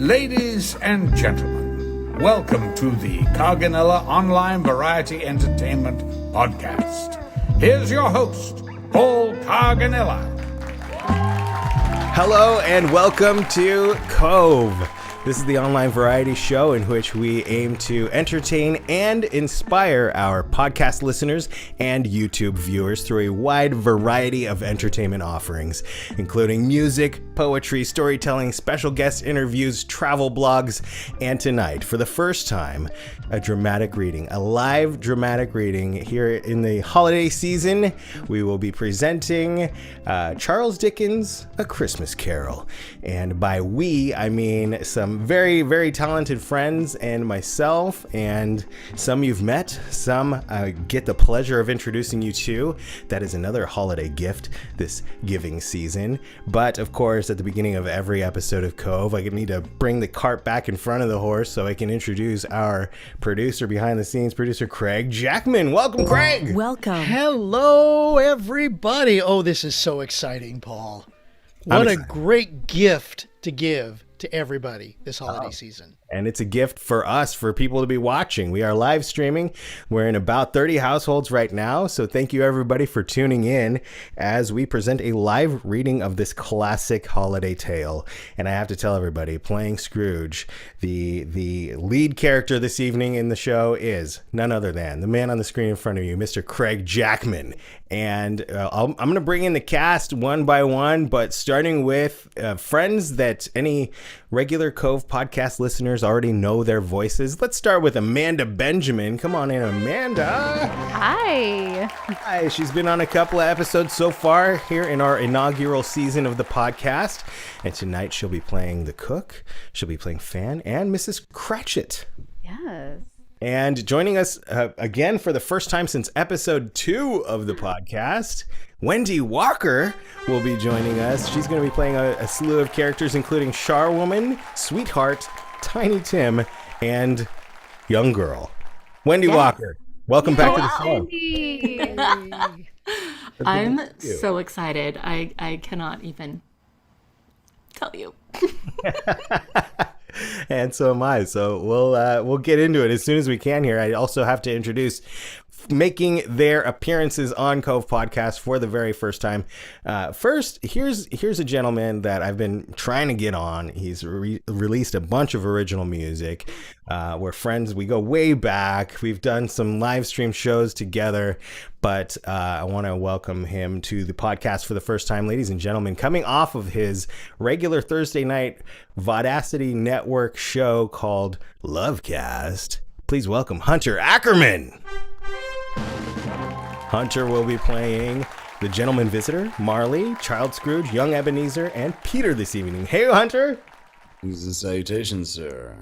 Ladies and gentlemen, welcome to the Carganilla Online Variety Entertainment Podcast. Here's your host, Paul Carganilla. Hello and welcome to COVE. This is the online variety show in which we aim to entertain and inspire our podcast listeners and YouTube viewers through a wide variety of entertainment offerings, including music, poetry, storytelling, special guest interviews, travel blogs, and tonight, for the first time, a dramatic reading, a live dramatic reading here in the holiday season. We will be presenting Charles Dickens' A Christmas Carol. And by we, I mean some very, very talented friends and myself, and some you've met, some I get the pleasure of introducing you to. That is another holiday gift this giving season. But of course, at the beginning of every episode of COVE, I need to bring the cart back in front of the horse so I can introduce our producer behind the scenes, producer Craig Jackman. Welcome, Craig. Welcome. Hello, everybody. Oh, this is so exciting, Paul. What a great gift to give to everybody this holiday season. And it's a gift for us, for people to be watching. We are live streaming. We're in about 30 households right now. So thank you, everybody, for tuning in as we present a live reading of this classic holiday tale. And I have to tell everybody, playing Scrooge, the lead character this evening in the show is none other than the man on the screen in front of you, Mr. Craig Jackman. And I'm going to bring in the cast one by one, but starting with friends that any regular COVE podcast listeners already know their voices. Let's start with Amanda Benjamin. Come on in, Amanda. Hi. Hi. She's been on a couple of episodes so far here in our inaugural season of the podcast. And tonight she'll be playing the cook. She'll be playing Fan and Mrs. Cratchit. Yes. And joining us again for the first time since episode 2 of the podcast, Wendy Walker will be joining us. She's going to be playing a slew of characters, including Charwoman, Sweetheart, Tiny Tim, and Young Girl. Wendy Walker, welcome back to the show. Wendy. I'm so excited. I cannot even tell you. And so am I. So we'll get into it as soon as we can here. I also have to introduce, making their appearances on COVE Podcast for the very first time. First, here's a gentleman that I've been trying to get on. He's released a bunch of original music. We're friends. We go way back. We've done some live stream shows together. But I want to welcome him to the podcast for the first time. Ladies and gentlemen, coming off of his regular Thursday night Vodacity Network show called Lovecast, please welcome Hunter ACKERMAN. Hunter will be playing the Gentleman Visitor, Marley, Child Scrooge, Young Ebenezer, and Peter this evening. Hey, Hunter. Greetings and salutations, sir.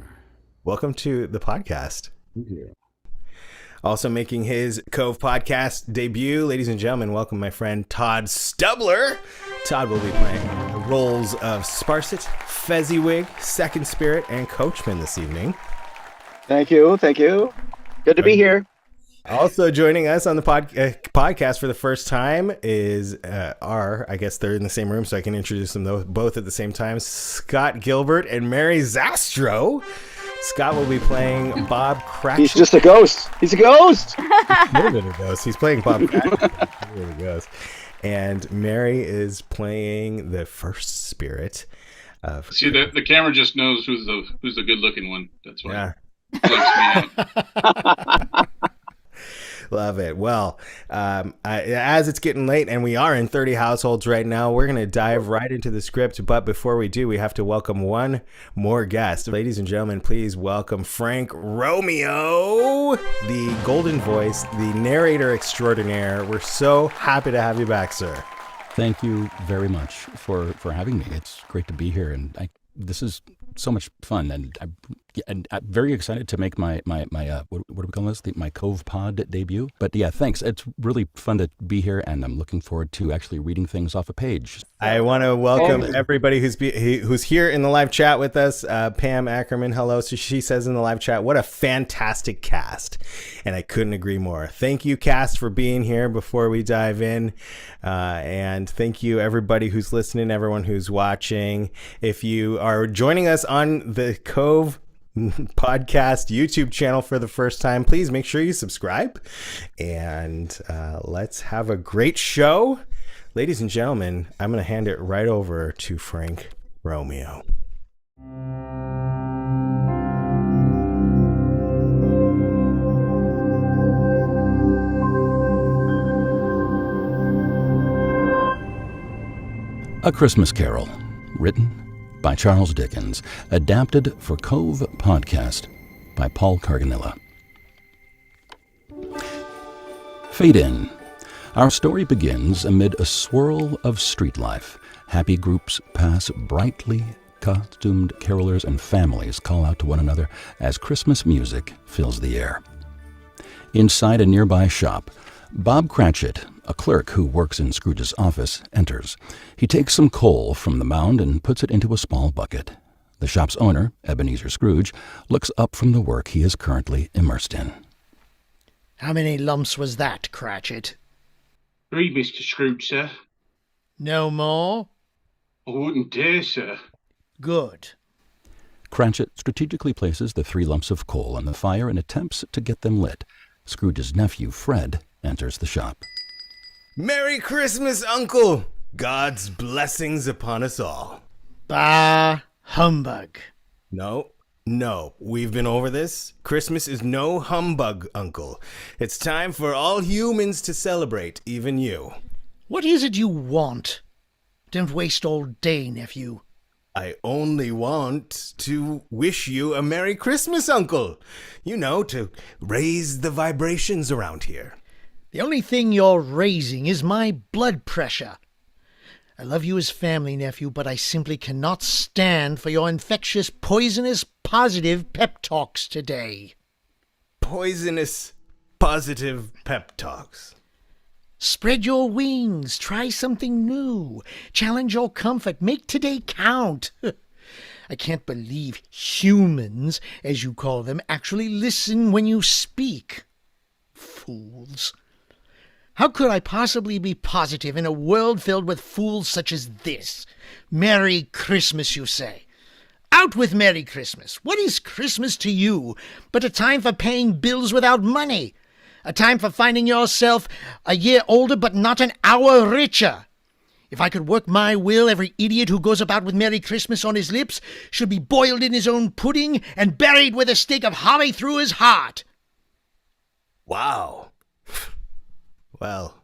Welcome to the podcast. Thank you. Also making his COVE Podcast debut, ladies and gentlemen, welcome my friend Todd STUBBLER. Todd will be playing the roles of Sparsit, Fezziwig, Second Spirit, and Coachman this evening. Thank you. Good to be here. Also joining us on the podcast for the first time is I guess they're in the same room, so I can introduce them both at the same time, Scott GILBERT and Mary ZASTROW. Scott will be playing Bob Cratchit. He's just a ghost. He's a ghost. A little bit of a ghost. He's playing Bob Cratchit. He really goes. And Mary is playing the first spirit of. See, the camera just knows who's the good looking one. That's why. Yeah. It likes me out. Love it. Well, as it's getting late and we are in 30 households right now, we're going to dive right into the script. But before we do, we have to welcome one more guest. Ladies and gentlemen, please welcome Frank Romeo, the golden voice, the narrator extraordinaire. We're so happy to have you back, sir. Thank you very much for having me. It's great to be here. And this is so much fun. And I Yeah, and I'm very excited to make my what do we call this? My COVEpod debut. But yeah, thanks. It's really fun to be here, and I'm looking forward to actually reading things off a page. I want to welcome everybody who's here in the live chat with us. Pam Ackerman, hello. So she says in the live chat, what a fantastic cast. And I couldn't agree more. Thank you, cast, for being here before we dive in. And thank you, everybody who's listening, everyone who's watching. If you are joining us on the COVE Podcast YouTube channel for the first time, please make sure you subscribe, and let's have a great show. Ladies and gentlemen, I'm going to hand it right over to Frank Romeo. A Christmas Carol, written by Charles Dickens, adapted for COVE Podcast by Paul Carganilla. Fade in. Our story begins amid a swirl of street life. Happy groups pass, brightly costumed carolers and families call out to one another as Christmas music fills the air. Inside a nearby shop, Bob Cratchit, a clerk who works in Scrooge's office, enters. He takes some coal from the mound and puts it into a small bucket. The shop's owner, Ebenezer Scrooge, looks up from the work he is currently immersed in. How many lumps was that, Cratchit? 3, Mr. Scrooge, sir. No more? I wouldn't dare, sir. Good. Cratchit strategically places the 3 lumps of coal on the fire and attempts to get them lit. Scrooge's nephew, Fred, enters the shop. Merry Christmas, Uncle! God's blessings upon us all. Bah, humbug. No, we've been over this. Christmas is no humbug, Uncle. It's time for all humans to celebrate, even you. What is it you want? Don't waste all day, nephew. I only want to wish you a Merry Christmas, Uncle. You know, to raise the vibrations around here. The only thing you're raising is my blood pressure. I love you as family, nephew, but I simply cannot stand for your infectious, poisonous, positive pep talks today. Poisonous, positive pep talks. Spread your wings. Try something new. Challenge your comfort. Make today count. I can't believe humans, as you call them, actually listen when you speak. Fools. How could I possibly be positive in a world filled with fools such as this? Merry Christmas, you say. Out with Merry Christmas. What is Christmas to you but a time for paying bills without money? A time for finding yourself a year older but not an hour richer? If I could work my will, every idiot who goes about with Merry Christmas on his lips should be boiled in his own pudding and buried with a stake of holly through his heart. Wow. Well,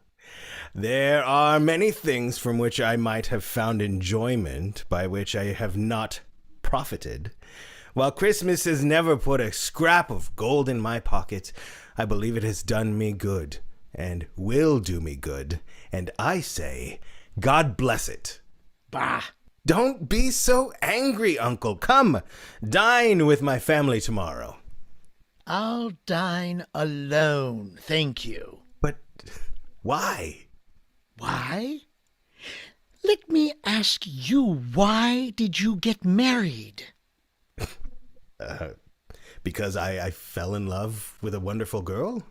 there are many things from which I might have found enjoyment, by which I have not profited. While Christmas has never put a scrap of gold in my pocket, I believe it has done me good, and will do me good, and I say, God bless it. Bah! Don't be so angry, Uncle. Come, dine with my family tomorrow. I'll dine alone, thank you. Why? Why? Let me ask you, why did you get married? Because I fell in love with a wonderful girl?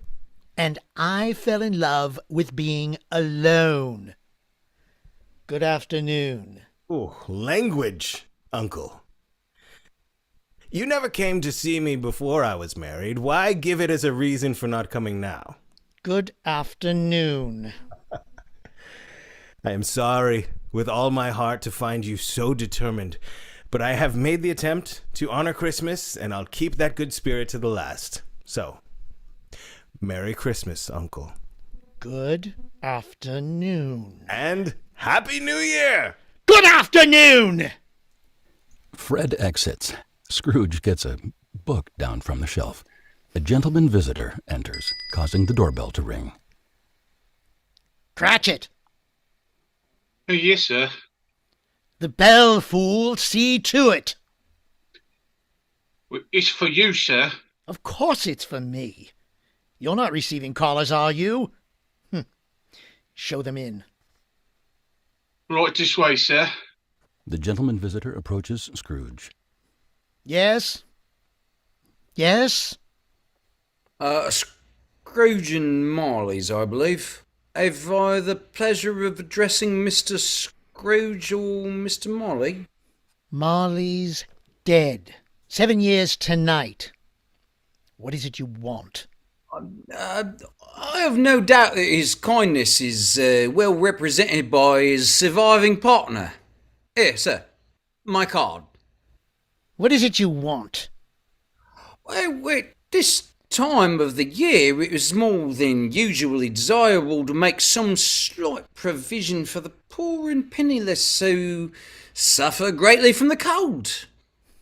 And I fell in love with being alone. Good afternoon. Oh, language, Uncle. You never came to see me before I was married. Why give it as a reason for not coming now? Good afternoon. I am sorry with all my heart to find you so determined, but I have made the attempt to honor Christmas, and I'll keep that good spirit to the last. So, Merry Christmas, Uncle. Good afternoon. And Happy New Year! Good afternoon! Fred exits. Scrooge gets a book down from the shelf. A gentleman visitor enters, causing the doorbell to ring. Cratchit! Oh, yes, sir. The bell, fool! See to it! It's for you, sir. Of course it's for me. You're not receiving callers, are you? Show them in. Right this way, sir. The gentleman visitor approaches Scrooge. Yes? Yes? Scrooge and Marley's, I believe. Have I the pleasure of addressing Mr. Scrooge or Mr. Marley? Marley's dead. 7 years tonight. What is it you want? I have no doubt that his kindness is well represented by his surviving partner. Here, sir, my card. What is it you want? Well, this time of the year, it was more than usually desirable to make some slight provision for the poor and penniless who suffer greatly from the cold.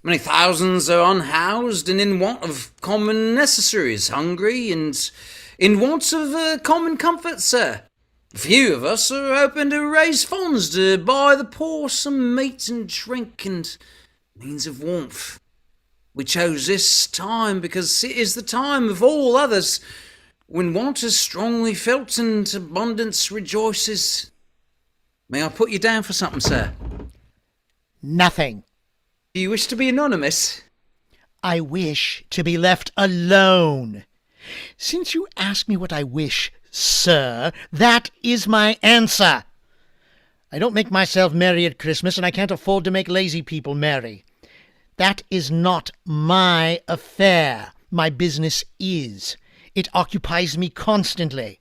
Many thousands are unhoused and in want of common necessaries, hungry and in want of common comfort, sir. A few of us are hoping to raise funds to buy the poor some meat and drink and means of warmth. We chose this time because it is the time of all others when want is strongly felt and abundance rejoices. May I put you down for something, sir? Nothing. Do you wish to be anonymous? I wish to be left alone. Since you ask me what I wish, sir, that is my answer. I don't make myself merry at Christmas, and I can't afford to make lazy people merry. That is not my affair. My business is. It occupies me constantly.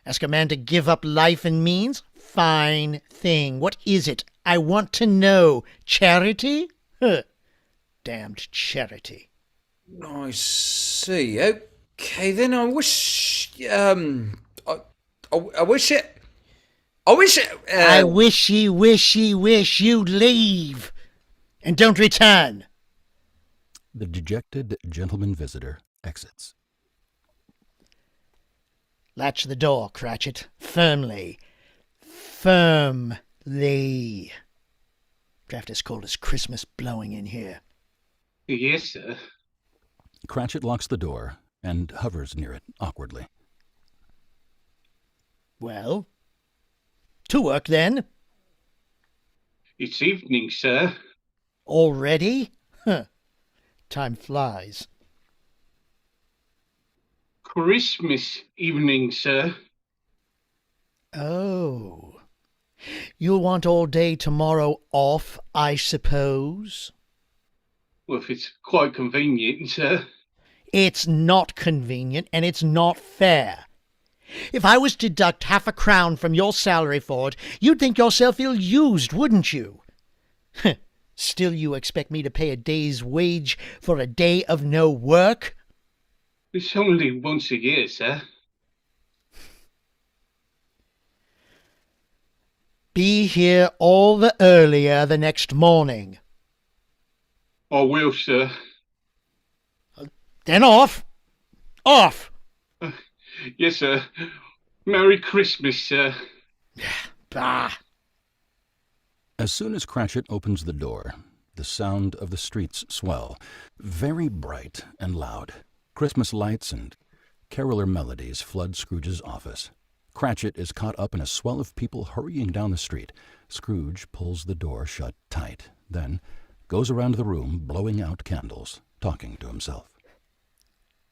Ask a man to give up life and means? Fine thing. What is it? I want to know. Charity? Damned charity. I see. Okay, then I wish. I wish it. I wish you'd leave. And don't return. The dejected gentleman visitor exits. Latch the door, Cratchit. Firmly. Firmly. Draft as cold as Christmas blowing in here. Yes, sir. Cratchit locks the door and hovers near it awkwardly. Well, to work then. It's evening, sir. Already? Time flies. Christmas evening, sir. Oh. You'll want all day tomorrow off, I suppose? Well, if it's quite convenient, sir. It's not convenient, and it's not fair. If I was to deduct half a crown from your salary for it, you'd think yourself ill-used, wouldn't you? Still you expect me to pay a day's wage for a day of no work? It's only once a year, sir. Be here all the earlier the next morning. I will, sir. Then off! Off! Yes, sir. Merry Christmas, sir. Bah! As soon as Cratchit opens the door, the sound of the streets swell, very bright and loud. Christmas lights and caroler melodies flood Scrooge's office. Cratchit is caught up in a swell of people hurrying down the street. Scrooge pulls the door shut tight, then goes around the room blowing out candles, talking to himself.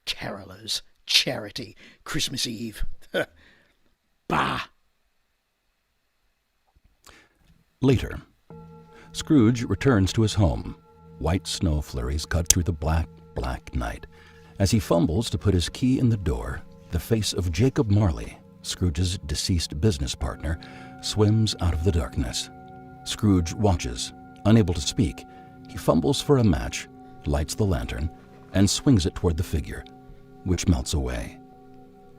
Carolers, charity, Christmas Eve. Bah! Later, Scrooge returns to his home. White snow flurries cut through the black, black night. As he fumbles to put his key in the door, the face of Jacob Marley, Scrooge's deceased business partner, swims out of the darkness. Scrooge watches. Unable to speak, he fumbles for a match, lights the lantern, and swings it toward the figure, which melts away.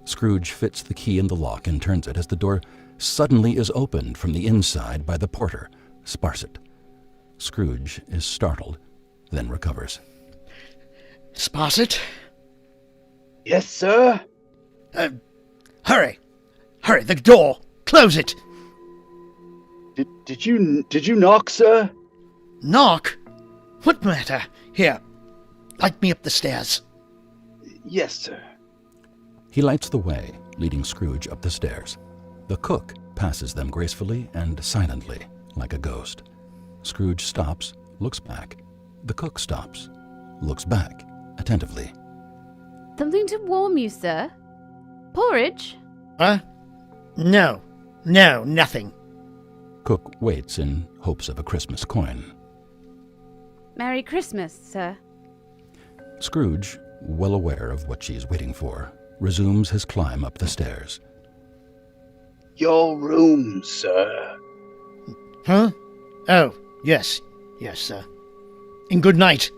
Scrooge fits the key in the lock and turns it as the door suddenly is opened from the inside by the porter, Sparsit. Scrooge is startled, then recovers. Sparsit? Yes, sir? Hurry! Hurry, the door! Close it! Did you knock, sir? Knock? What matter? Here, Light me up the stairs. Yes, sir. He lights the way, leading Scrooge up the stairs. The cook passes them gracefully and silently, like a ghost. Scrooge stops, looks back. The cook stops, looks back, attentively. Something to warm you, sir? Porridge? Huh? No, nothing. Cook waits in hopes of a Christmas coin. Merry Christmas, sir. Scrooge, well aware of what she's waiting for, resumes his climb up the stairs. Your room, sir. Huh? Oh, yes, sir. And good night.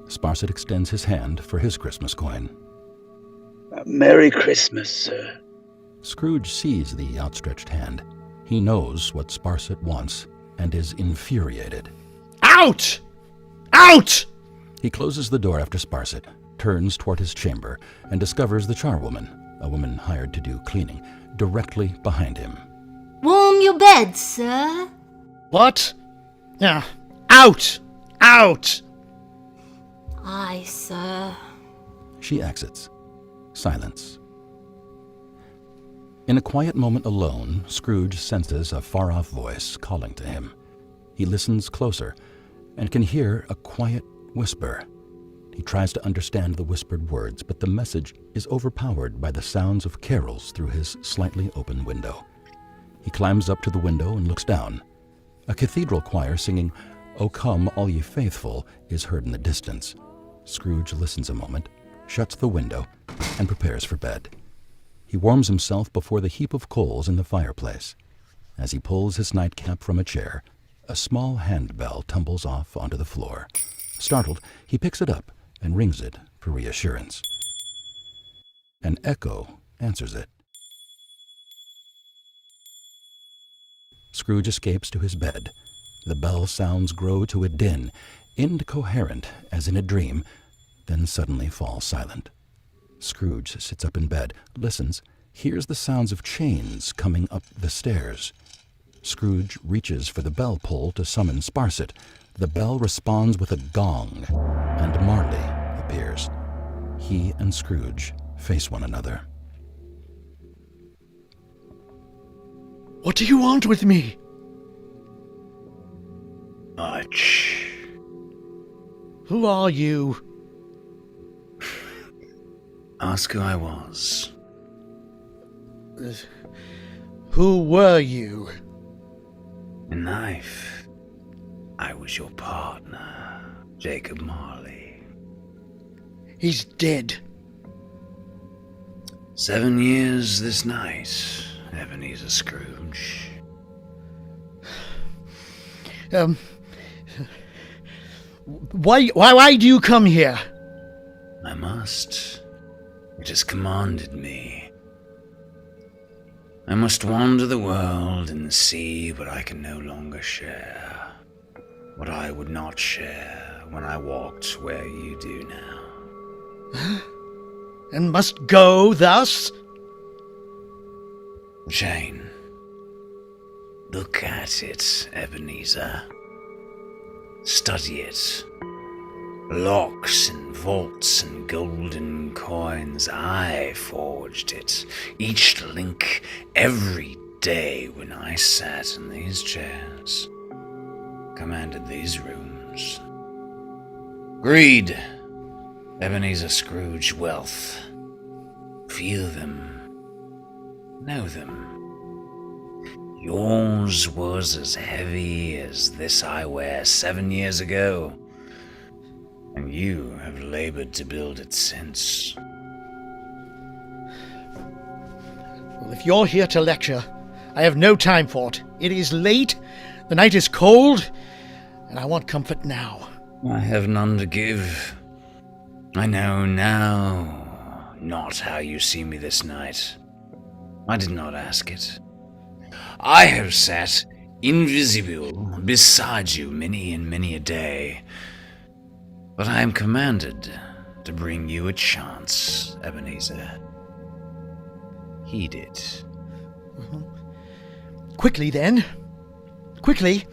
Sparsit extends his hand for his Christmas coin. Merry Christmas, sir. Scrooge sees the outstretched hand. He knows what Sparsit wants and is infuriated. Out! Out! He closes the door after Sparsit, turns toward his chamber, and discovers the charwoman, a woman hired to do cleaning, directly behind him. Warm your bed, sir. What? Now, out! Out! Aye, sir. She exits. Silence. In a quiet moment alone, Scrooge senses a far-off voice calling to him. He listens closer and can hear a quiet whisper. He tries to understand the whispered words, but the message is overpowered by the sounds of carols through his slightly open window. He climbs up to the window and looks down. A cathedral choir singing, "O Come, All Ye Faithful," is heard in the distance. Scrooge listens a moment, shuts the window, and prepares for bed. He warms himself before the heap of coals in the fireplace. As he pulls his nightcap from a chair, a small handbell tumbles off onto the floor. Startled, he picks it up and rings it for reassurance. An echo answers it. Scrooge escapes to his bed. The bell sounds grow to a din, incoherent as in a dream, then suddenly fall silent. Scrooge sits up in bed, listens, hears the sounds of chains coming up the stairs. Scrooge reaches for the bell pull to summon Sparsit. The bell responds with a gong, and Marley appears. He and Scrooge face one another. What do you want with me? Much. Who are you? Ask who I was. Who were you? In life, I was your partner, Jacob Marley. He's dead. 7 years this night, Ebenezer Scrooge. Why do you come here? I must. It has commanded me. I must wander the world and see what I can no longer share. What I would not share when I walked where you do now. And must go thus? Jane, look at it, Ebenezer. Study it. Locks and vaults and golden coins, I forged it. Each link, every day when I sat in these chairs, commanded these rooms. Greed, Ebenezer Scrooge, wealth. Feel them. Know them. Yours was as heavy as this I wear 7 years ago, and you have labored to build it since. Well, if you're here to lecture, I have no time for it. It is late, the night is cold, and I want comfort now. I have none to give. I know now not how you see me this night. I did not ask it. I have sat invisible beside you many and many a day, but I am commanded to bring you a chance, Ebenezer. Heed it. Quickly, then. Quickly.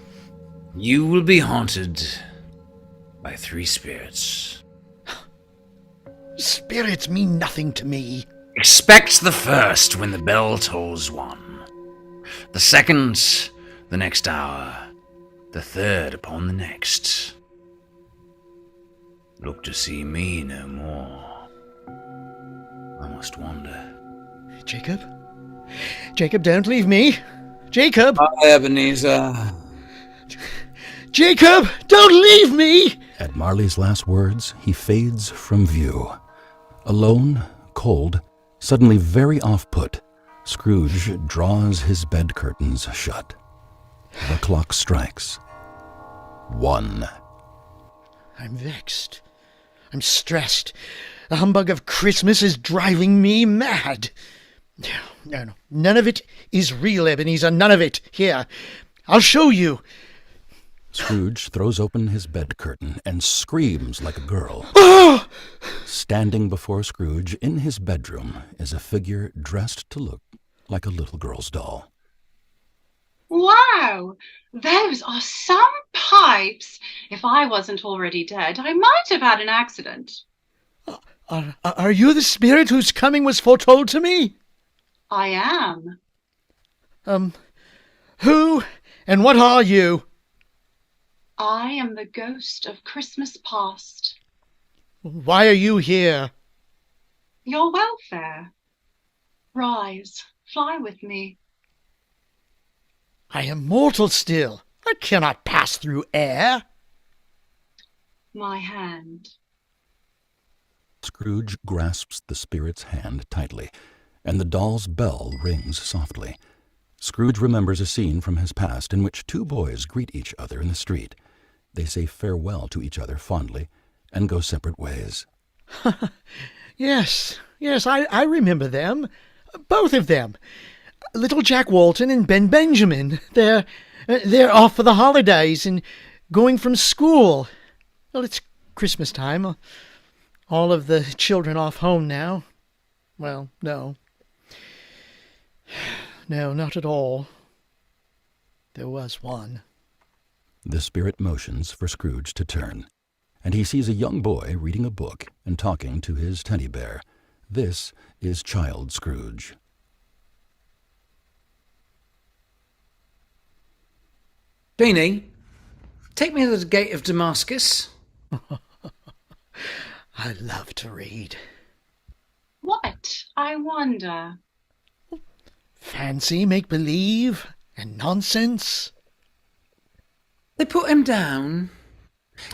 You will be haunted by 3 spirits. Spirits mean nothing to me. Expect the first when the bell tolls 1. The second, the next hour. The third upon the next. Look to see me no more. I must wander. Jacob? Jacob, don't leave me. Jacob! Hi, Ebenezer. Jacob, don't leave me! At Marley's last words, he fades from view. Alone, cold, suddenly very off-put, Scrooge draws his bed curtains shut. The clock strikes. 1. I'm vexed. I'm stressed. The humbug of Christmas is driving me mad. No. None of it is real, Ebenezer. None of it. Here, I'll show you. Scrooge throws open his bed curtain and screams like a girl. Standing before Scrooge in his bedroom is a figure dressed to look like a little girl's doll. Wow, those are some pipes. If I wasn't already dead, I might have had an accident. Are you the spirit whose coming was foretold to me? I am. Who and what are you? I am the ghost of Christmas past. Why are you here? Your welfare. Rise, fly with me. I am mortal still. I cannot pass through air. My hand. Scrooge grasps the spirit's hand tightly, and the doll's bell rings softly. Scrooge remembers a scene from his past in which 2 boys greet each other in the street. They say farewell to each other fondly and go separate ways. Yes, I remember them. Both of them. Little Jack Walton and Ben Benjamin. They're off for the holidays and going from school. Well, it's Christmas time. All of the children off home now. Well, no. No, not at all. There was one. The spirit motions for Scrooge to turn, and he sees a young boy reading a book and talking to his teddy bear. This is Child Scrooge. Beanie, take me to the gate of Damascus. I love to read. What, I wonder? Fancy, make-believe, and nonsense. They put him down.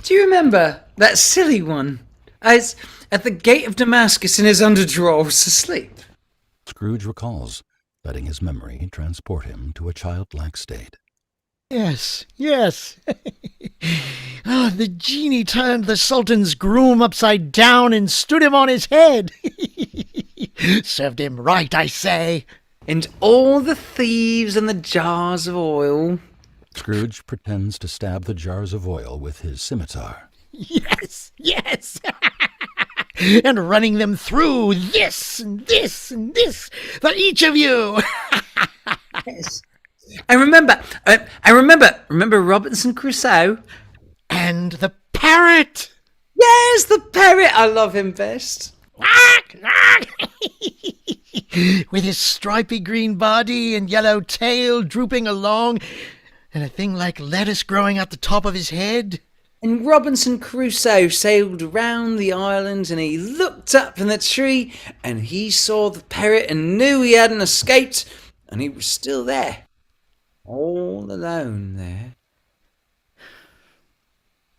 Do you remember that silly one? As at the gate of Damascus in his underdrawers asleep. Scrooge recalls, letting his memory transport him to a childlike state. Yes. The genie turned the Sultan's groom upside down and stood him on his head. Served him right, I say. And all the thieves and the jars of oil. Scrooge pretends to stab the jars of oil with his scimitar. Yes. And running them through this and this and this for each of you. Yes. I remember Robinson Crusoe. And the parrot. Yes, the parrot. I love him best. With his stripy green body and yellow tail drooping along, and a thing like lettuce growing at the top of his head. And Robinson Crusoe sailed around the island, and he looked up in the tree, and he saw the parrot and knew he hadn't escaped, and he was still there, all alone there.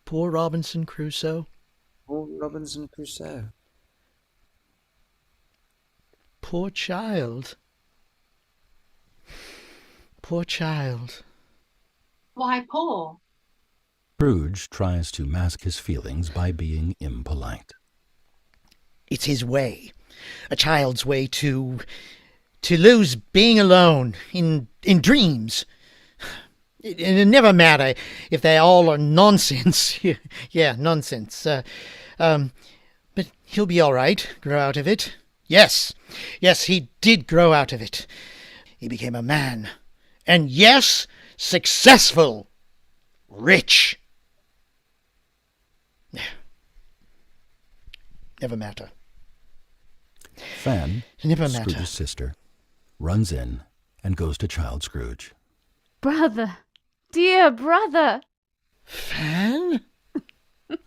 Poor Robinson Crusoe. Poor Robinson Crusoe. Poor child. Poor child. Why poor? Scrooge tries to mask his feelings by being impolite. It's his way. A child's way to lose being alone in dreams. It never matter if they all are nonsense. Yeah, nonsense. But he'll be all right, grow out of it. Yes, he did grow out of it. He became a man. And yes, successful. Rich. Never matter. Fan, Nippernatter. Scrooge's sister, runs in and goes to Child Scrooge. Brother, dear brother. Fan?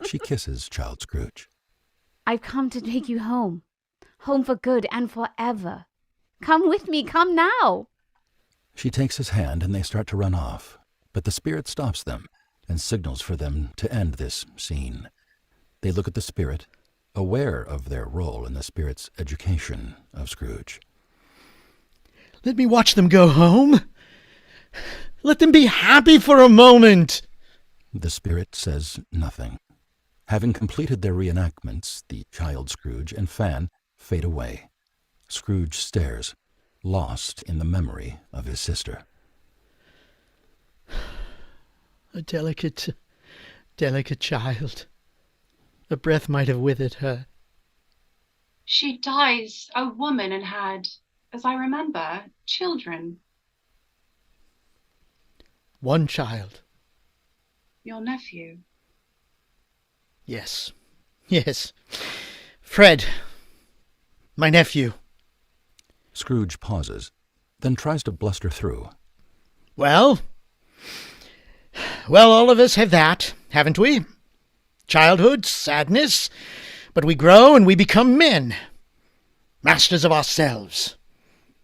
She kisses Child Scrooge. I've come to take you home. Home for good and forever. Come with me, come now. She takes his hand and they start to run off, but the spirit stops them and signals for them to end this scene. They look at the spirit, aware of their role in the spirit's education of Scrooge. Let me watch them go home. Let them be happy for a moment. The spirit says nothing. Having completed their reenactments, the Child Scrooge and Fan fade away. Scrooge stares, lost in the memory of his sister. A delicate child. A breath might have withered her. She died a woman and had, as I remember, children. One child. Your nephew. Yes. Fred. My nephew. Scrooge pauses, then tries to bluster through. Well, all of us have that, haven't we? Childhood, sadness, but we grow and we become men. Masters of ourselves.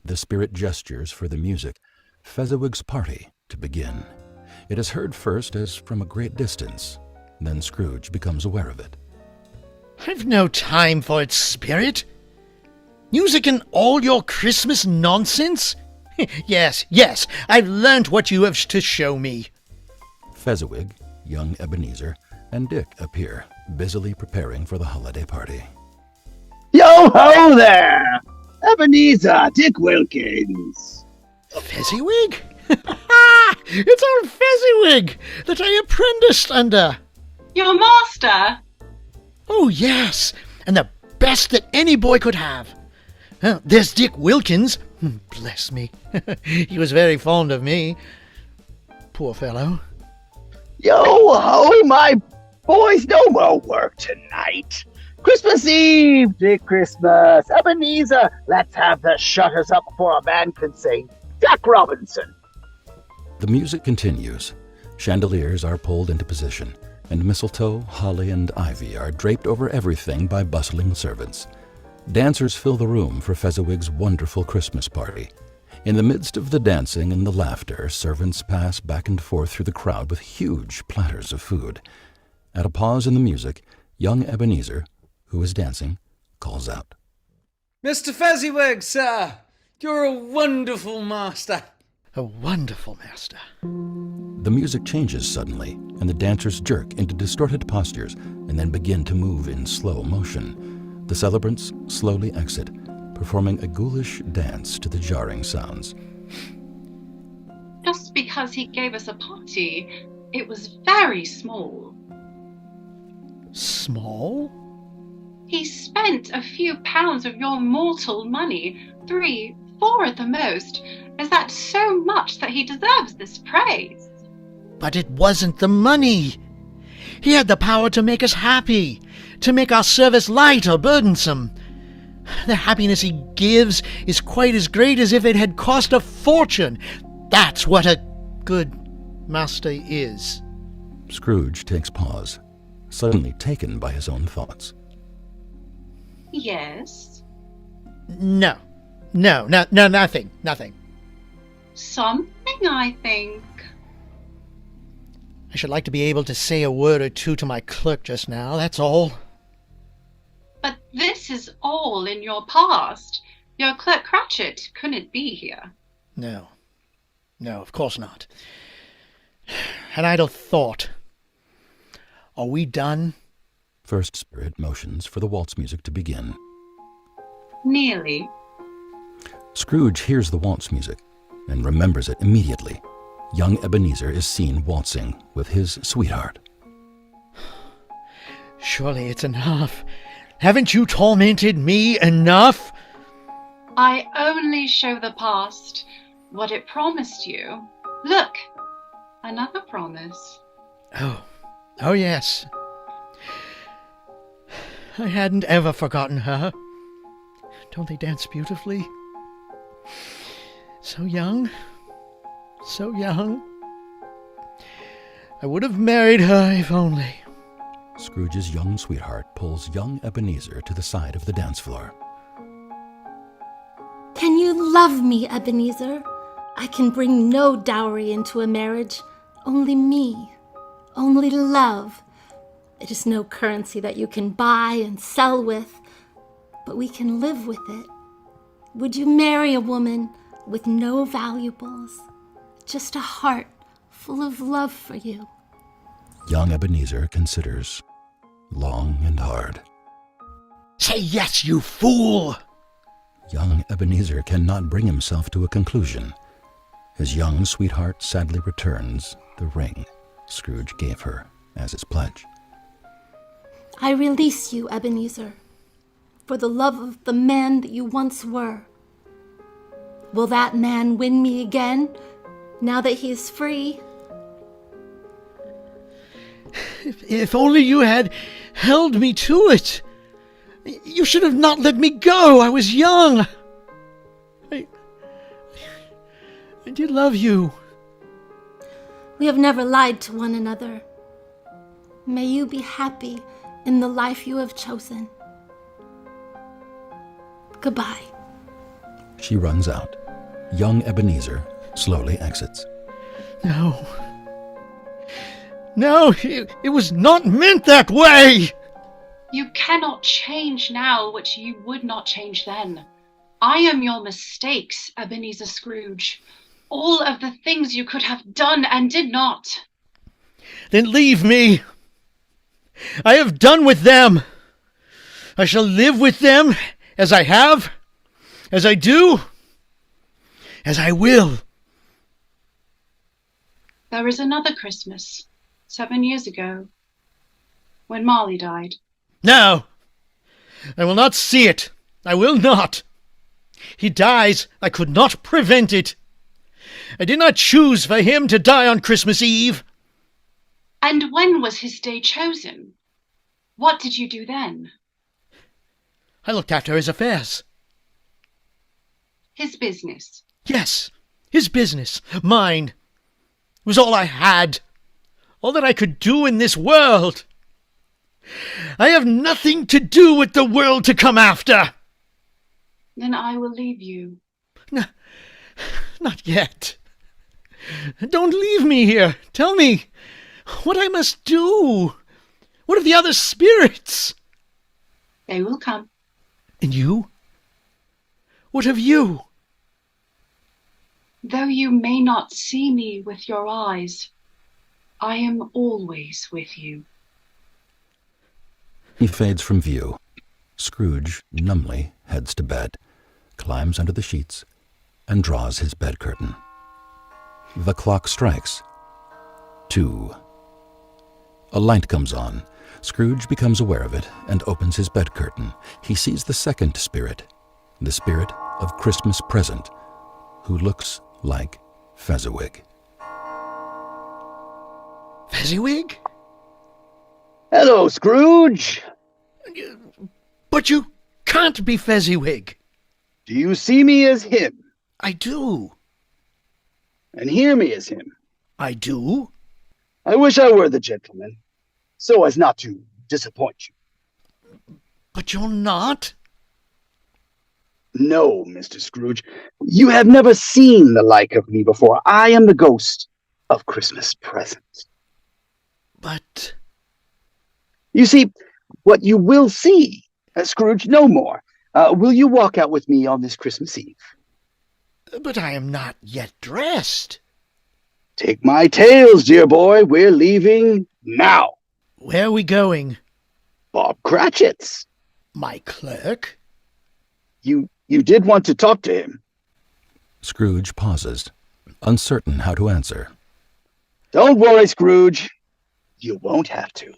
The spirit gestures for the music, Fezziwig's party, to begin. It is heard first as from a great distance. Then Scrooge becomes aware of it. I've no time for its spirit. Music and all your Christmas nonsense? Yes, I've learnt what you have to show me. Fezziwig, young Ebenezer, and Dick appear, busily preparing for the holiday party. Yo-ho there! Ebenezer, Dick Wilkins. Fezziwig? It's our Fezziwig that I apprenticed under. Your master? Oh, yes, and the best that any boy could have. There's Dick Wilkins. Bless me. He was very fond of me. Poor fellow. Yo-ho, my boys, no more work tonight. Christmas Eve, Dick Christmas. Ebenezer, let's have the shutters up before a man can say Jack Robinson. The music continues. Chandeliers are pulled into position, and mistletoe, holly, and ivy are draped over everything by bustling servants. Dancers fill the room for Fezziwig's wonderful Christmas party. In the midst of the dancing and the laughter, servants pass back and forth through the crowd with huge platters of food. At a pause in the music, young Ebenezer, who is dancing, calls out, Mr. Fezziwig, sir! You're a wonderful master! A wonderful master. The music changes suddenly, and the dancers jerk into distorted postures and then begin to move in slow motion. The celebrants slowly exit, performing a ghoulish dance to the jarring sounds. Just because he gave us a party, it was very small. Small? He spent a few pounds of your mortal money, 3, 4 at the most. Is that so much that he deserves this praise? But it wasn't the money. He had the power to make us happy, to make our service light or burdensome. The happiness he gives is quite as great as if it had cost a fortune. That's what a good master is. Scrooge takes pause, suddenly taken by his own thoughts. Yes. No, nothing. Something, I think. I should like to be able to say a word or two to my clerk just now, that's all. But this is all in your past. Your clerk Cratchit couldn't be here. No, of course not. An idle thought. Are we done? First Spirit motions for the waltz music to begin. Nearly. Scrooge hears the waltz music and remembers it immediately. Young Ebenezer is seen waltzing with his sweetheart. Surely it's enough. Haven't you tormented me enough? I only show the past, what it promised you. Look, another promise. Oh yes. I hadn't ever forgotten her. Don't they dance beautifully? So young. So young. I would have married her if only. Scrooge's young sweetheart pulls young Ebenezer to the side of the dance floor. Can you love me, Ebenezer? I can bring no dowry into a marriage. Only me. Only love. It is no currency that you can buy and sell with, but we can live with it. Would you marry a woman with no valuables? Just a heart full of love for you. Young Ebenezer considers, long and hard. Say yes, you fool! Young Ebenezer cannot bring himself to a conclusion. His young sweetheart sadly returns the ring Scrooge gave her as his pledge. I release you, Ebenezer, for the love of the man that you once were. Will that man win me again, now that he is free? If only you had held me to it. You should have not let me go. I was young. I did love you. We have never lied to one another. May you be happy in the life you have chosen. Goodbye. She runs out. Young Ebenezer slowly exits. No. No, it was not meant that way! You cannot change now what you would not change then. I am your mistakes, Ebenezer Scrooge. All of the things you could have done and did not. Then leave me. I have done with them. I shall live with them as I have, as I do, as I will. There is another Christmas, 7 years ago, when Marley died. No, I will not see it. I will not. He dies. I could not prevent it. I did not choose for him to die on Christmas Eve. And when was his day chosen? What did you do then? I looked after his affairs. His business. Yes, his business, mine. It was all I had, all that I could do in this world. I have nothing to do with the world to come after. Then I will leave you. No, not yet. Don't leave me here. Tell me what I must do. What of the other spirits? They will come. And you? What of you? Though you may not see me with your eyes, I am always with you. He fades from view. Scrooge numbly heads to bed, climbs under the sheets, and draws his bed curtain. The clock strikes. 2. A light comes on. Scrooge becomes aware of it and opens his bed curtain. He sees the second spirit, the spirit of Christmas Present, who looks like Fezziwig. Fezziwig? Hello, Scrooge. But you can't be Fezziwig. Do you see me as him? I do. And hear me as him? I do. I wish I were the gentleman, so as not to disappoint you. But you're not? No, Mr. Scrooge. You have never seen the like of me before. I am the ghost of Christmas Present. But... You see, what you will see, Scrooge, no more. Will you walk out with me on this Christmas Eve? But I am not yet dressed. Take my tales, dear boy. We're leaving now. Where are we going? Bob Cratchit's. My clerk? You did want to talk to him. Scrooge pauses, uncertain how to answer. Don't worry, Scrooge. You won't have to.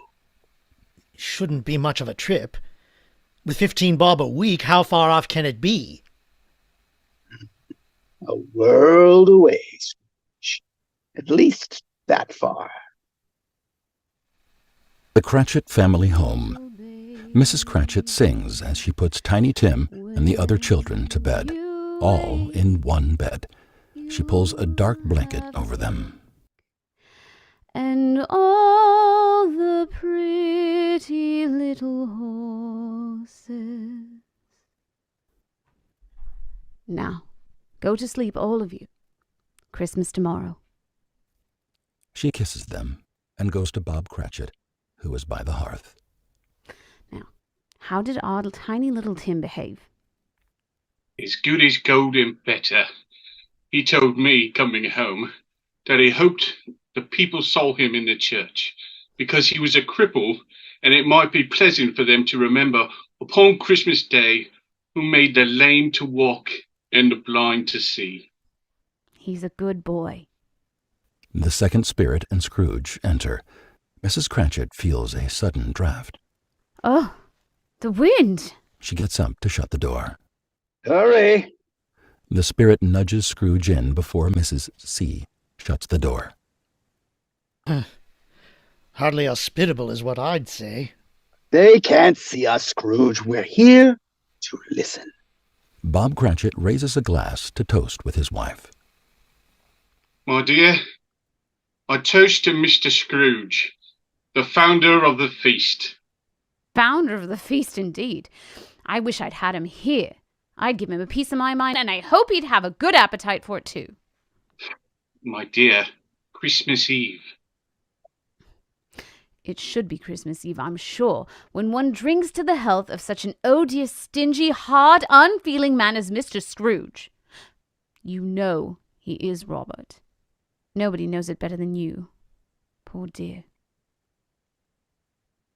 Shouldn't be much of a trip. With 15 bob a week, how far off can it be? A world away, Scrooge. At least that far. The Cratchit family home. Mrs. Cratchit sings as she puts Tiny Tim and the other children to bed, all in one bed. She pulls a dark blanket over them. And all the pretty little horses. Now, go to sleep, all of you. Christmas tomorrow. She kisses them and goes to Bob Cratchit, who is by the hearth. Now, how did our tiny little Tim behave? As good as gold and better. He told me, coming home, that he hoped the people saw him in the church, because he was a cripple, and it might be pleasant for them to remember upon Christmas Day who made the lame to walk and the blind to see. He's a good boy. The second spirit and Scrooge enter. Mrs. Cratchit feels a sudden draught. Oh, the wind! She gets up to shut the door. Hurry! The spirit nudges Scrooge in before Mrs. C. shuts the door. Hardly hospitable is what I'd say. They can't see us, Scrooge. We're here to listen. Bob Cratchit raises a glass to toast with his wife. My dear, I toast to Mr. Scrooge, the founder of the feast. Founder of the feast, indeed. I wish I'd had him here. I'd give him a piece of my mind, and I hope he'd have a good appetite for it, too. My dear, Christmas Eve. It should be Christmas Eve, I'm sure, when one drinks to the health of such an odious, stingy, hard, unfeeling man as Mr. Scrooge. You know he is Robert. Nobody knows it better than you. Poor dear.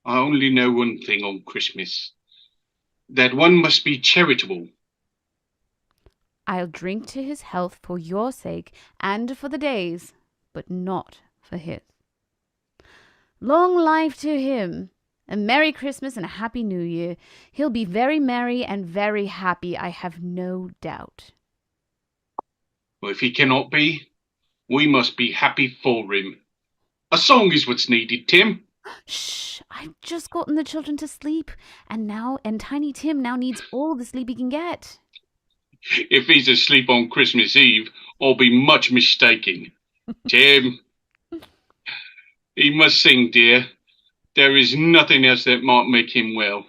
I only know one thing on Christmas. That one must be charitable. I'll drink to his health for your sake and for the day's, but not for his. Long life to him. A Merry Christmas and a Happy New Year. He'll be very merry and very happy, I have no doubt. Well, if he cannot be, we must be happy for him. A song is what's needed, Tim. Shh! I've just gotten the children to sleep, and Tiny Tim now needs all the sleep he can get. If he's asleep on Christmas Eve, I'll be much mistaken. Tim, he must sing, dear. There is nothing else that might make him well.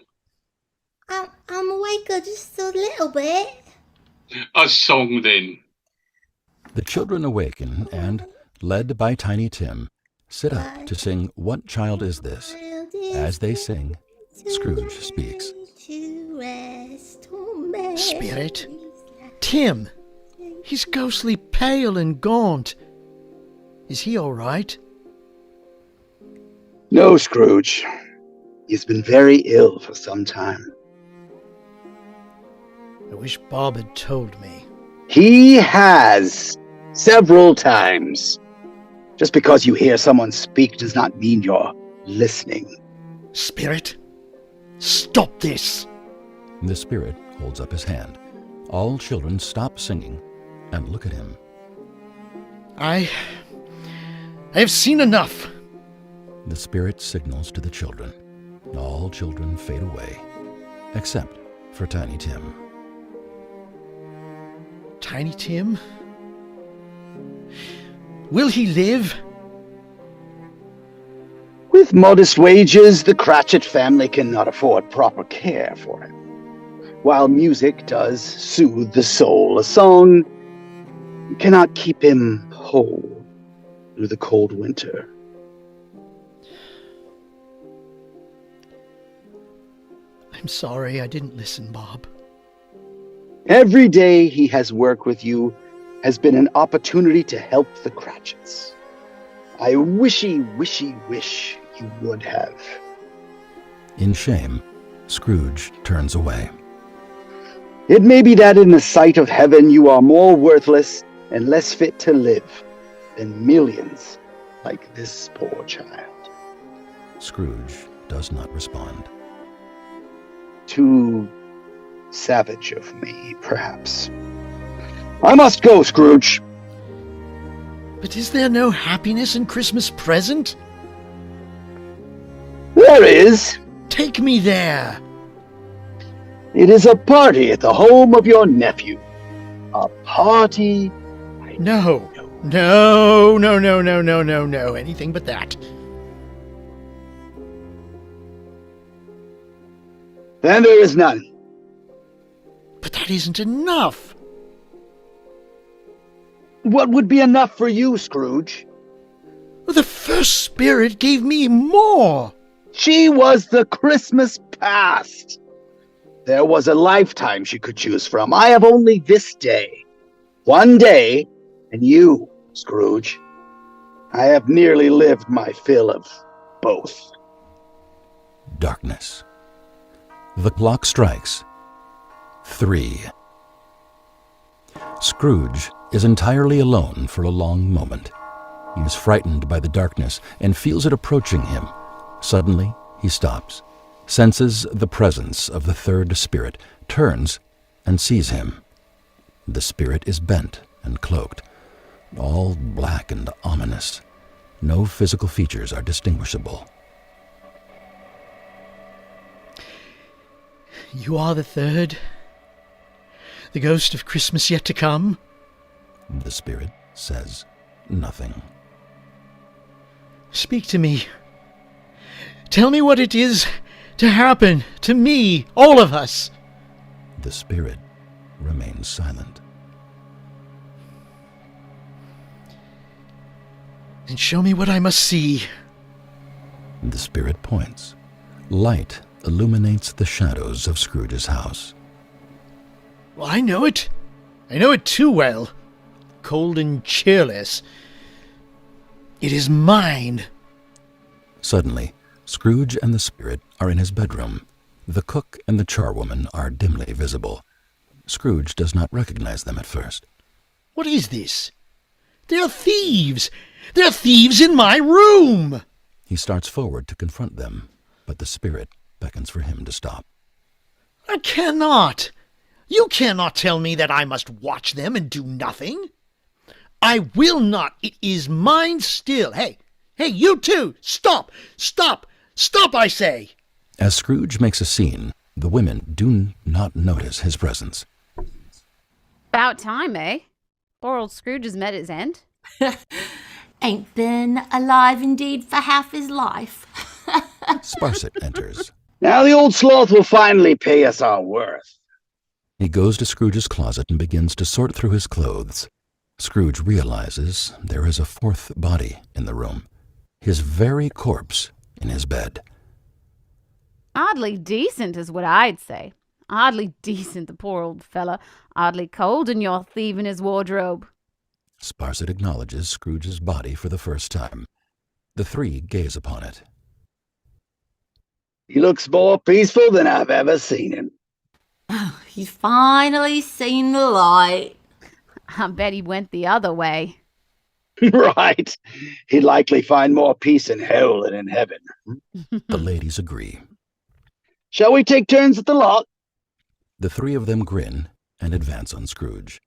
I'm awake just a little bit. A song, then. The children awaken and, led by Tiny Tim, sit up to sing What Child Is This? As they sing, Scrooge speaks. Spirit? Tim! He's ghostly pale and gaunt. Is he all right? No, Scrooge. He's been very ill for some time. I wish Bob had told me. He has, several times. Just because you hear someone speak does not mean you're listening. Spirit, stop this! The spirit holds up his hand. All children stop singing and look at him. I have seen enough. The spirit signals to the children. All children fade away, except for Tiny Tim. Tiny Tim? Will he live? With modest wages, the Cratchit family cannot afford proper care for him. While music does soothe the soul, a song cannot keep him whole through the cold winter. I'm sorry I didn't listen, Bob. Every day he has worked with you has been an opportunity to help the Cratchits. I wish you would have. In shame, Scrooge turns away. It may be that in the sight of heaven you are more worthless and less fit to live than millions like this poor child. Scrooge does not respond. Too savage of me, perhaps. I must go, Scrooge. But is there no happiness in Christmas present? There is. Take me there. It is a party at the home of your nephew. A party? No. Anything but that. Then there is none. But that isn't enough. What would be enough for you, Scrooge? The first spirit gave me more. She was the Christmas past. There was a lifetime she could choose from. I have only this day. One day, and you, Scrooge. I have nearly lived my fill of both. Darkness. The clock strikes 3. Scrooge is entirely alone for a long moment. He is frightened by the darkness and feels it approaching him. Suddenly, he stops, senses the presence of the third spirit, turns, and sees him. The spirit is bent and cloaked, all black and ominous. No physical features are distinguishable. You are the third? The ghost of Christmas yet to come? The spirit says nothing. Speak to me. Tell me what it is to happen to me, all of us. The spirit remains silent. And show me what I must see. The spirit points. Light illuminates the shadows of Scrooge's house. Well, I know it. I know it too well. Cold and cheerless. It is mine. Suddenly, Scrooge and the spirit are in his bedroom. The cook and the charwoman are dimly visible. Scrooge does not recognize them at first. What is this? They're thieves! They're thieves in my room! He starts forward to confront them, but the spirit beckons for him to stop. I cannot! You cannot tell me that I must watch them and do nothing. I will not. It is mine still. Hey, you two! Stop! Stop! Stop, I say! As Scrooge makes a scene, the women do not notice his presence. About time, eh? Poor old Scrooge has met his end. Ain't been alive indeed for half his life. Sparsit enters. Now the old sloth will finally pay us our worth. He goes to Scrooge's closet and begins to sort through his clothes. Scrooge realizes there is a fourth body in the room. His very corpse in his bed. Oddly decent is what I'd say. Oddly decent, the poor old fella. Oddly cold in your thieving his wardrobe. Sparsit acknowledges Scrooge's body for the first time. The three gaze upon it. He looks more peaceful than I've ever seen him. Oh, he's finally seen the light. I bet he went the other way. Right. He'd likely find more peace in hell than in heaven. The ladies agree. Shall we take turns at the lock? The three of them grin and advance on Scrooge.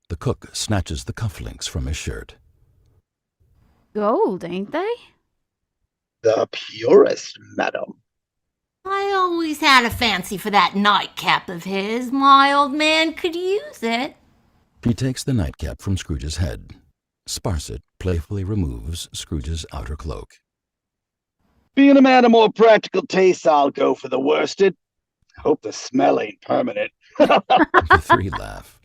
The cook snatches the cufflinks from his shirt. Gold, ain't they? The purest, madam. I always had a fancy for that nightcap of his. My old man could use it. He takes the nightcap from Scrooge's head. Sparsit playfully removes Scrooge's outer cloak. Being a man of more practical tastes, I'll go for the worsted. Hope the smell ain't permanent. The three laugh.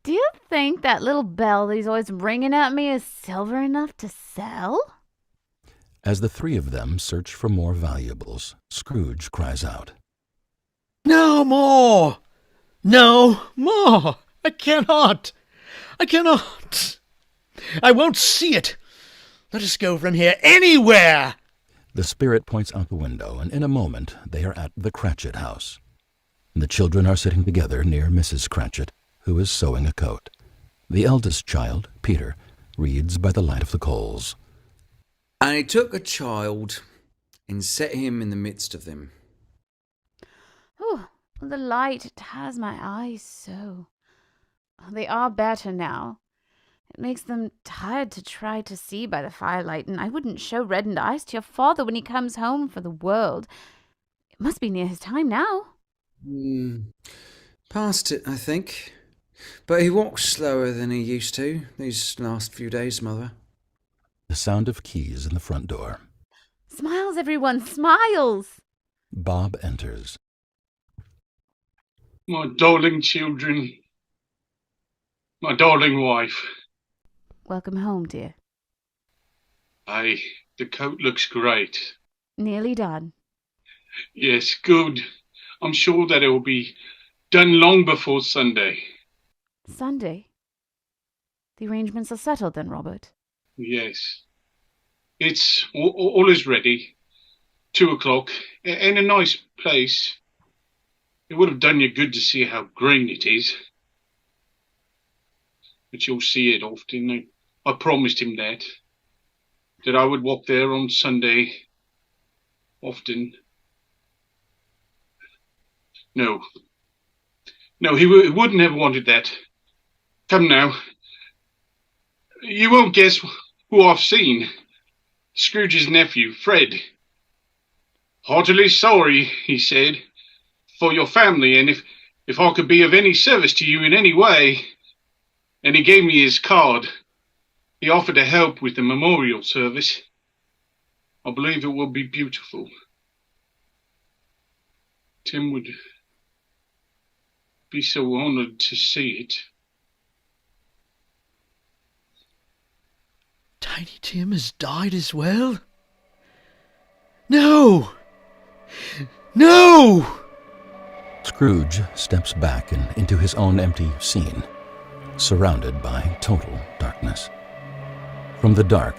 Do you think that little bell that he's always ringing at me is silver enough to sell? As the three of them search for more valuables, Scrooge cries out. No more! No more! I cannot! I cannot! I won't see it! Let us go from here anywhere! The spirit points out the window, and in a moment they are at the Cratchit house. The children are sitting together near Mrs. Cratchit, who is sewing a coat. The eldest child, Peter, reads by the light of the coals. And he took a child and set him in the midst of them. Oh, the light, it has my eyes so. They are better now. It makes them tired to try to see by the firelight, and I wouldn't show reddened eyes to your father when he comes home for the world. It must be near his time now. Past it, I think. But he walks slower than he used to these last few days, Mother. The sound of keys in the front door. Smiles, everyone, smiles! Bob enters. My darling children. My darling wife. Welcome home, dear. Aye, the coat looks great. Nearly done. Yes, good. I'm sure that it will be done long before Sunday. Sunday? The arrangements are settled then, Robert? Yes. It's all is ready. 2:00 in a nice place. It would have done you good to see how green it is. But you'll see it often. I promised him that I would walk there on Sunday often. No, he wouldn't have wanted that. Come now. You won't guess who I've seen. Scrooge's nephew, Fred. Heartily sorry, he said, for your family, and if I could be of any service to you in any way. And he gave me his card. He offered to help with the memorial service. I believe it will be beautiful. Tim would be so honored to see it. Tiny Tim has died as well? No! No! Scrooge steps back and into his own empty scene, surrounded by total darkness. From the dark,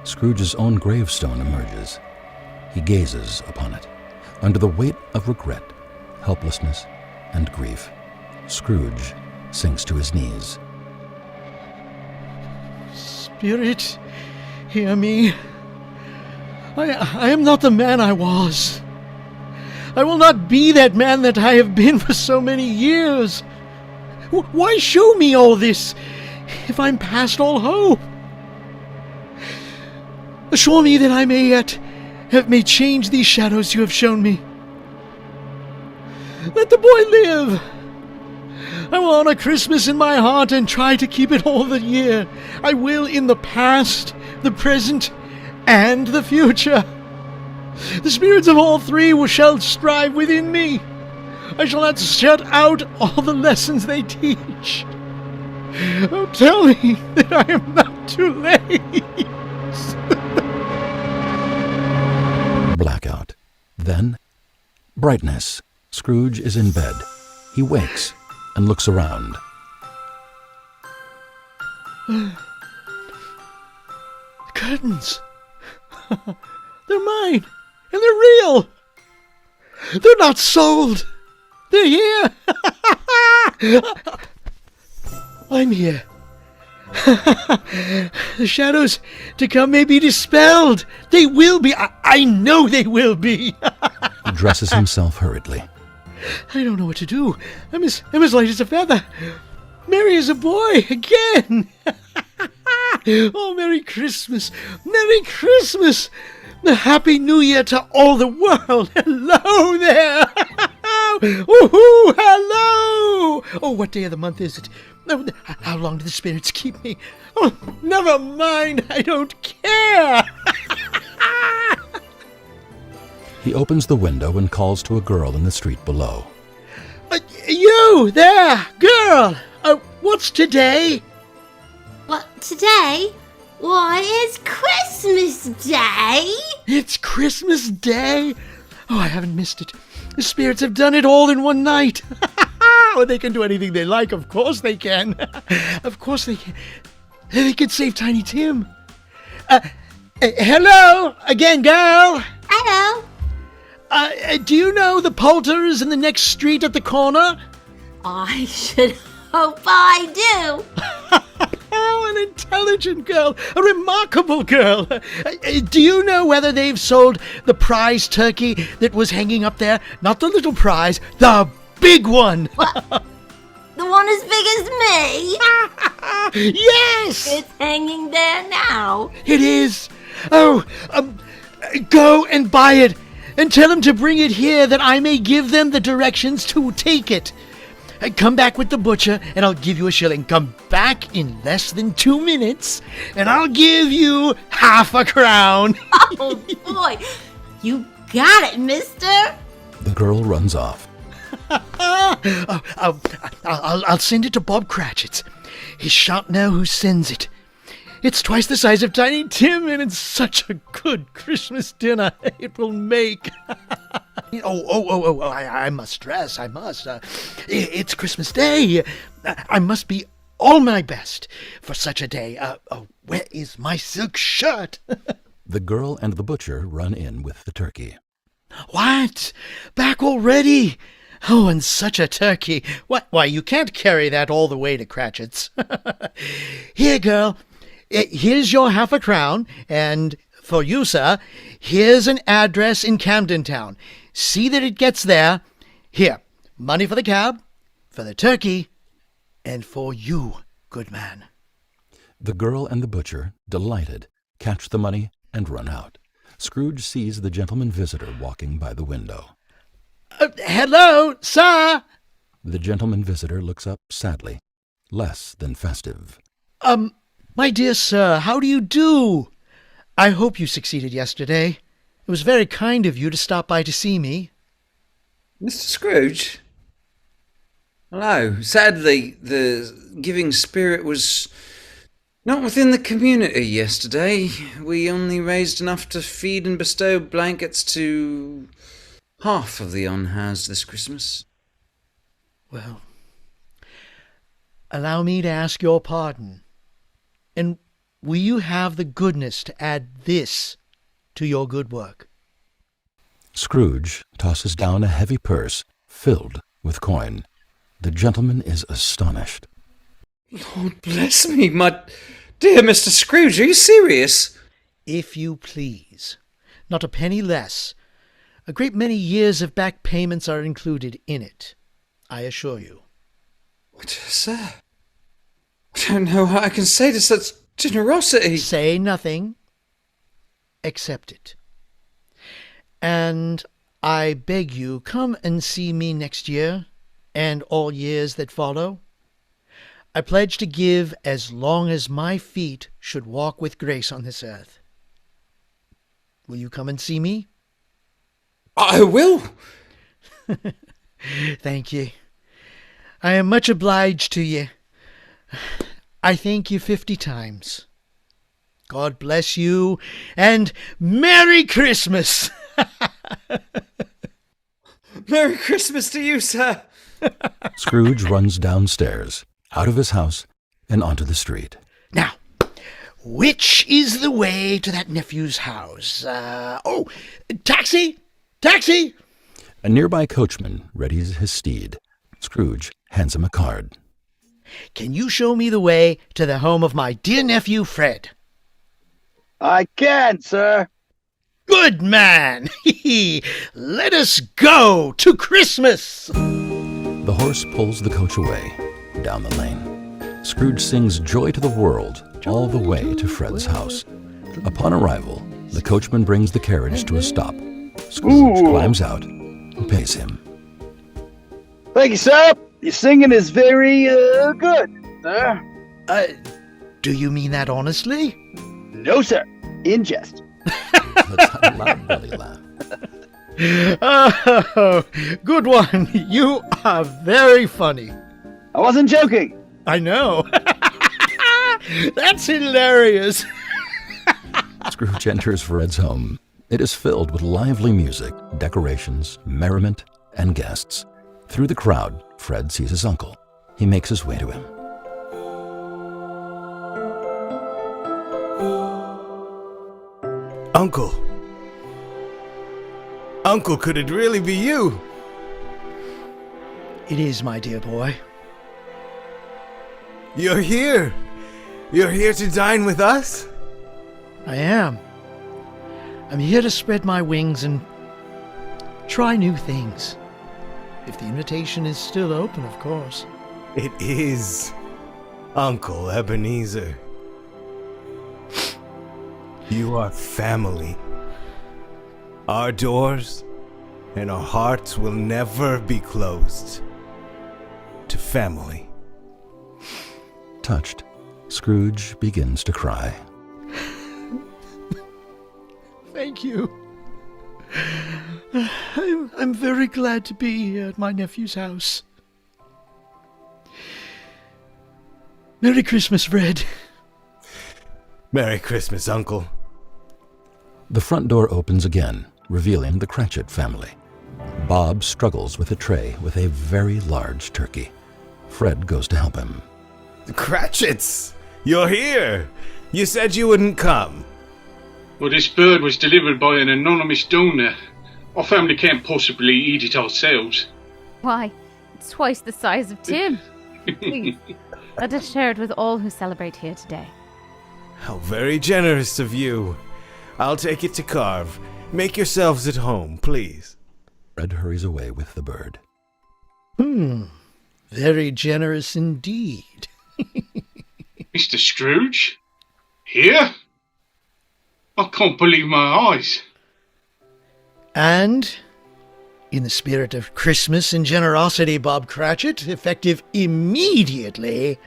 Scrooge's own gravestone emerges. He gazes upon it, under the weight of regret, helplessness, and grief. Scrooge sinks to his knees. Spirit, hear me. I am not the man I was. I will not be that man that I have been for so many years. Why show me all this if I'm past all hope? Assure me that I may yet change these shadows you have shown me. Let the boy live. I will honor Christmas in my heart and try to keep it all the year. I will in the past, the present, and the future. The spirits of all three shall strive within me. I shall not shut out all the lessons they teach. Oh, tell me that I am not too late. Blackout. Then, brightness. Scrooge is in bed. He wakes and looks around. Curtains. They're mine, and they're real. They're not sold. They're here. I'm here. The shadows to come may be dispelled. They will be. I know they will be. He dresses himself hurriedly. I don't know what to do. I'm as light as a feather. Merry as a boy again. Oh, Merry Christmas. Merry Christmas. A Happy New Year to all the world. Hello there. Woohoo, hello. Oh, what day of the month is it? How long do the spirits keep me? Oh, never mind. I don't care. He opens the window and calls to a girl in the street below. You there, girl. What's today? What, today? Why, it's Christmas Day! It's Christmas Day? Oh, I haven't missed it. The spirits have done it all in one night. Oh, they can do anything they like. Of course they can. Of course they can. They could save Tiny Tim. Hello again, girl. Hello. Do you know the Poulters in the next street at the corner? I should hope I do. Oh, an intelligent girl, a remarkable girl. Do you know whether they've sold the prize turkey that was hanging up there? Not the little prize, the big one. What? The one as big as me? Yes! It's hanging there now. It is. Oh, go and buy it, and tell them to bring it here that I may give them the directions to take it. Come back with the butcher, and I'll give you a shilling. Come back in less than 2 minutes, and I'll give you half a crown. Oh, boy. You got it, mister. The girl runs off. I'll send it to Bob Cratchit's. He shan't know who sends it. It's twice the size of Tiny Tim, and it's such a good Christmas dinner it will make. I must dress. I must. It's Christmas Day. I must be all my best for such a day. Where is my silk shirt? The girl and the butcher run in with the turkey. What? Back already? Oh, and such a turkey. Why, you can't carry that all the way to Cratchit's. Here, girl. Here's your half a crown, and for you, sir, here's an address in Camden Town. See that it gets there. Here, money for the cab, for the turkey, and for you, good man. The girl and the butcher, delighted, catch the money and run out. Scrooge sees the gentleman visitor walking by the window. Hello, sir. The gentleman visitor looks up sadly, less than festive. My dear sir, how do you do? I hope you succeeded yesterday. It was very kind of you to stop by to see me. Mr. Scrooge? Hello. Sadly, the giving spirit was not within the community yesterday. We only raised enough to feed and bestow blankets to half of the unhoused this Christmas. Well, allow me to ask your pardon. And will you have the goodness to add this to your good work? Scrooge tosses down a heavy purse filled with coin. The gentleman is astonished. Lord bless me, my dear Mr. Scrooge, are you serious? If you please. Not a penny less. A great many years of back payments are included in it, I assure you. What, sir? I don't know what I can say to such generosity. Say nothing. Accept it. And I beg you, come and see me next year, and all years that follow. I pledge to give as long as my feet should walk with grace on this earth. Will you come and see me? I will. Thank you. I am much obliged to you. I thank you 50 times. God bless you, and Merry Christmas! Merry Christmas to you, sir! Scrooge runs downstairs, out of his house, and onto the street. Now, which is the way to that nephew's house? Taxi! Taxi! A nearby coachman readies his steed. Scrooge hands him a card. Can you show me the way to the home of my dear nephew, Fred? I can, sir. Good man! Let us go to Christmas! The horse pulls the coach away, down the lane. Scrooge sings Joy to the World all the way to Fred's house. Upon arrival, the coachman brings the carriage to a stop. Scrooge climbs out and pays him. Thank you, sir. Your singing is very good, sir. Do you mean that honestly? No, sir. In jest. Let's have a loud belly laugh. Oh, good one. You are very funny. I wasn't joking. I know. That's hilarious. Scrooge enters Fred's home. It is filled with lively music, decorations, merriment, and guests. Through the crowd, Fred sees his uncle. He makes his way to him. Uncle. Uncle, could it really be you? It is, my dear boy. You're here. You're here to dine with us? I am. I'm here to spread my wings and try new things. If the invitation is still open, of course. It is Uncle Ebenezer. You are family. Our doors and our hearts will never be closed to family. Touched, Scrooge begins to cry. Thank you. I'm very glad to be at my nephew's house. Merry Christmas, Fred. Merry Christmas, Uncle. The front door opens again, revealing the Cratchit family. Bob struggles with a tray with a very large turkey. Fred goes to help him. Cratchits! You're here! You said you wouldn't come. Well, this bird was delivered by an anonymous donor. Our family can't possibly eat it ourselves. Why, it's twice the size of Tim. Please, let us share it with all who celebrate here today. How very generous of you. I'll take it to carve. Make yourselves at home, please. Fred hurries away with the bird. Very generous indeed. Mr. Scrooge? Here? I can't believe my eyes. And, in the spirit of Christmas and generosity, Bob Cratchit, effective immediately,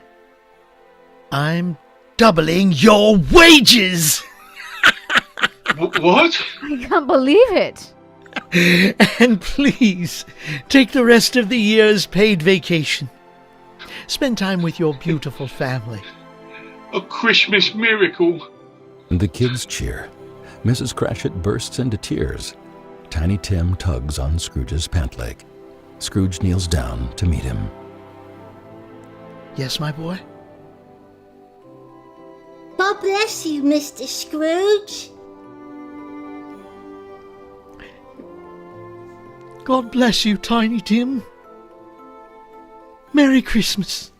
I'm doubling your wages! What? I can't believe it. And please, take the rest of the year's paid vacation. Spend time with your beautiful family. A Christmas miracle. The kids cheer. Mrs. Cratchit bursts into tears. Tiny Tim tugs on Scrooge's pant leg. Scrooge kneels down to meet him. Yes, my boy? God bless you, Mr. Scrooge. God bless you, Tiny Tim. Merry Christmas.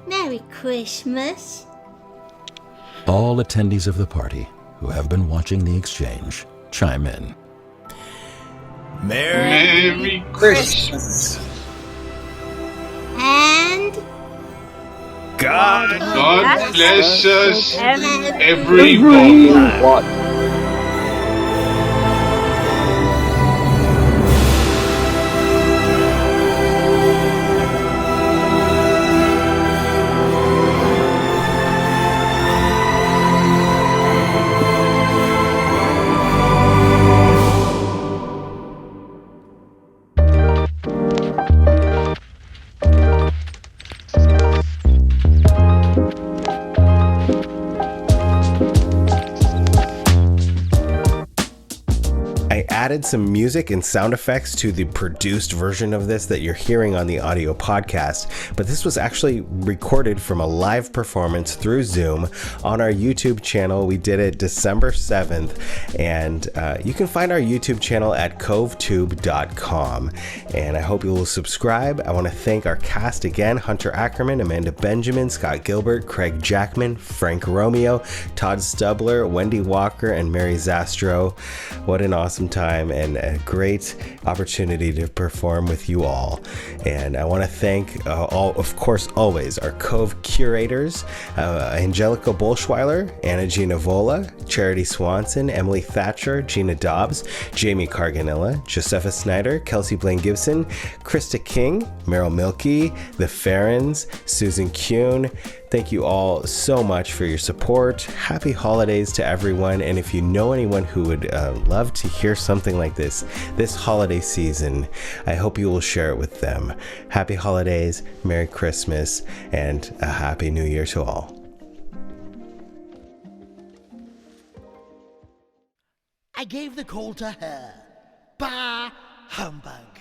Merry Christmas. All attendees of the party who have been watching the exchange chime in. Merry Christmas. And God bless us, everyone. Added some music and sound effects to the produced version of this that you're hearing on the audio podcast, but this was actually recorded from a live performance through Zoom on our YouTube channel. We did it December 7th, and you can find our YouTube channel at COVEtube.com, and I hope you will subscribe. I want to thank our cast again: Hunter Ackerman, Amanda Benjamin, Scott Gilbert, Craig Jackman, Frank Romeo, Todd Stubbler, Wendy Walker, and Mary ZASTROW. What an awesome time and a great opportunity to perform with you all. And I want to thank always our COVE curators, Angelica Bolschweiler, Anna Gina Vola, Charity Swanson, Emily Thatcher, Gina Dobbs, Jamie Carganilla, Josepha Snyder, Kelsey Blaine Gibson, Krista King, Meryl Milkey, The Farrens, Susan Kuhn. Thank you all so much for your support. Happy holidays to everyone. And if you know anyone who would love to hear something like this holiday season, I hope you will share it with them. Happy holidays, Merry Christmas, and a Happy New Year to all. I gave the call to her. Bah, humbug.